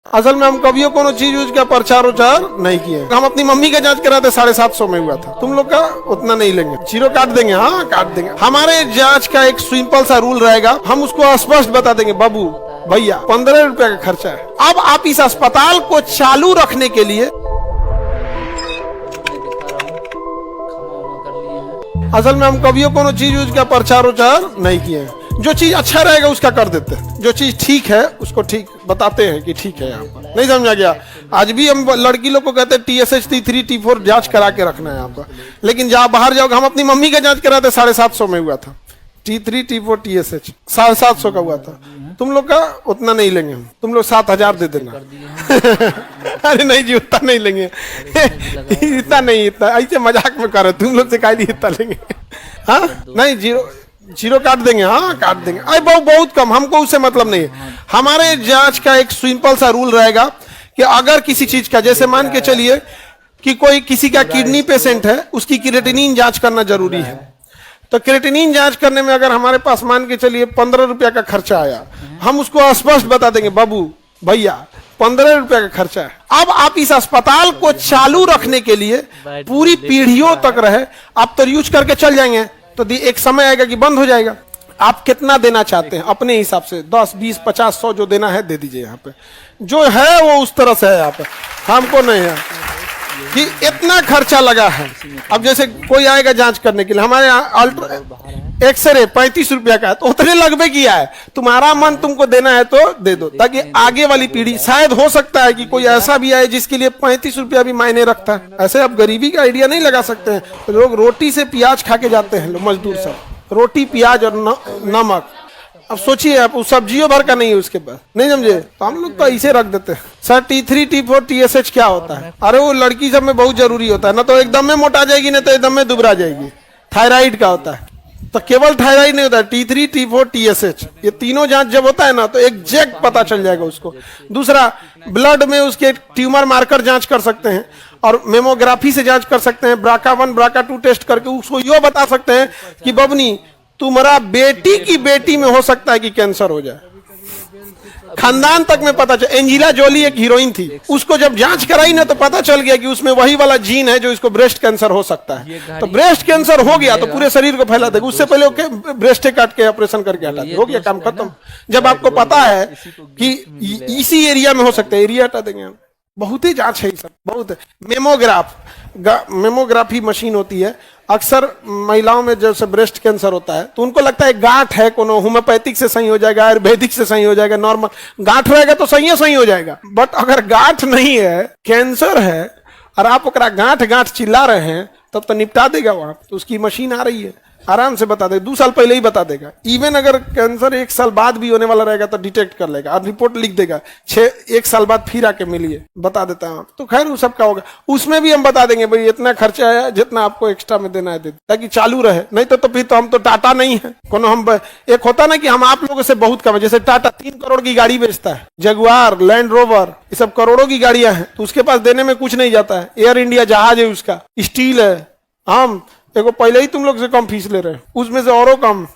असल में हम कभी कोनो चीज यूज का प्रचार उचार नहीं किए। हम अपनी मम्मी का जांच कराते 750 में हुआ था। तुम लोग का उतना नहीं लेंगे, जीरो काट देंगे। हाँ काट देंगे। हमारे जांच का एक सिंपल सा रूल रहेगा, हम उसको स्पष्ट बता देंगे, बाबू भैया 15 रुपया का खर्चा है। अब आप इस अस्पताल को चालू रखने के लिए असल में हम कभी कोनो चीज यूज का प्रचार उचार नहीं किए। जो चीज अच्छा रहेगा उसका कर देते हैं, जो चीज ठीक है उसको ठीक बताते हैं कि ठीक है। यहाँ पर नहीं समझा गया। आज भी हम लड़की लोग को कहते हैं TSH T3 T4 जांच करा के रखना है यहाँ पर, लेकिन जहाँ बाहर जाओगे, हम अपनी मम्मी का जांच कराते 750 में हुआ था। T3 T4 TSH 750 का हुआ था। तुम लोग का उतना नहीं लेंगे हम, तुम लोग 7000 दे देना। अरे नहीं जी उतना नहीं लेंगे। इतना नहीं, इतना ऐसे मजाक में कर रहे, तुम लोग से काहे इतना लेंगे। हाँ नहीं, जीरो काट देंगे। हाँ काट देंगे। अरे बहुत कम, हमको उससे मतलब नहीं है। हमारे जांच का एक सिंपल सा रूल रहेगा कि अगर किसी चीज का, जैसे मान के चलिए कि कोई किसी का किडनी पेशेंट है, उसकी क्रिएटिनिन जांच करना जरूरी है। तो क्रिएटिनिन जांच करने में अगर हमारे पास मान के चलिए 15 रुपया का खर्चा आया, हम उसको स्पष्ट बता देंगे, बाबू भैया 15 रुपया का खर्चा है। अब आप इस अस्पताल को चालू रखने के लिए पूरी पीढ़ियों तक रहे, आप तो यूज करके चल जाएंगे, तो एक समय आएगा कि बंद हो जाएगा। आप कितना देना चाहते हैं अपने हिसाब से, 10 20 50 100 जो देना है दे दीजिए। यहाँ पे जो है वो उस तरह से है। यहाँ पे हमको नहीं है कि इतना खर्चा लगा है। अब जैसे कोई आएगा जांच करने के लिए, हमारे यहाँ एक्सरे 35 रुपया का है, तो उतने लगभग किया है। तुम्हारा मन तुमको देना है तो दे दो, ताकि आगे वाली पीढ़ी, शायद हो सकता है कि कोई ऐसा भी आए जिसके लिए 35 रुपया भी मायने रखता है। ऐसे आप गरीबी का आइडिया नहीं लगा सकते हैं। तो लोग रोटी से प्याज खा के जाते हैं, लोग मजदूर सब, रोटी प्याज और नमक। अब सोचिए आप, सब्जियों भर का नहीं है उसके पास, नहीं समझे, तो हम लोग तो ऐसे रख देते हैं। सर T3 T4 TSH क्या होता है? अरे वो लड़की सब में बहुत जरूरी होता है ना, तो एकदम में मोटा जाएगी, ना तो एकदम में दुबरा जाएगी। थायराइड का होता है, तो केवल थायराइड नहीं होता है, T3 T4 TSH ये तीनों जांच जब होता है ना, तो एग्जैक्ट पता चल जाएगा उसको। दूसरा, ब्लड में उसके ट्यूमर मार्कर जांच कर सकते हैं, और मेमोग्राफी से जांच कर सकते हैं। BRCA1 BRCA2 टेस्ट करके उसको यो बता सकते हैं कि बबनी तुम्हारा बेटी की बेटी में हो सकता है कि कैंसर हो जाए। खानदान तक में पता चल। एंजिला जोली एक हीरोइन थी, उसको जब जांच कराई ना, तो पता चल गया कि उसमें वही वाला जीन है जो इसको ब्रेस्ट कैंसर हो सकता है। तो ब्रेस्ट कैंसर हो गया तो पूरे शरीर को फैला देगा। उससे पहले ओके ब्रेस्टे काट के ऑपरेशन करके हटा दिया, हो गया काम खत्म। जब आपको पता है कि इसी एरिया में हो सकता है, एरिया हटा देंगे। बहुत ही जांच है, सब बहुत है। मेमोग्राफी मशीन होती है। अक्सर महिलाओं में जैसे ब्रेस्ट कैंसर होता है, तो उनको लगता है गांठ है, कोनो होम्योपैथिक से सही हो जाएगा, आयुर्वेदिक से सही हो जाएगा, नॉर्मल गांठ रहेगा तो सही हो जाएगा। बट अगर गांठ नहीं है, कैंसर है, और आप ओकरा गांठ गांठ चिल्ला रहे हैं, तब तो निपटा देगा वहां। तो उसकी मशीन आ रही है, आराम से बता देगा, 2 साल पहले ही बता देगा। इवन अगर कैंसर 1 साल बाद भी होने वाला रहेगा तो डिटेक्ट कर लेगा, और रिपोर्ट लिख देगा 1 साल बाद फिर आके मिलिए, बता देता है। तो खैर वो सबका होगा, उसमें भी हम बता देंगे भाई इतना खर्चा है, जितना आपको एक्स्ट्रा में देना है दे, ताकि चालू रहे। नहीं तो फिर तो हम तो टाटा नहीं है कोनो। हम एक होता ना कि हम आप लोगों से बहुत कम है। जैसे टाटा 3 करोड़ की गाड़ी बेचता है, जगुआर, लैंड रोवर, ये सब करोड़ों की गाड़ियां हैं, तो उसके पास देने में कुछ नहीं जाता है। एयर इंडिया जहाज है उसका, स्टील है। हम देखो पहले ही तुम लोग से कम फीस ले रहे हैं, उसमें से औरों कम।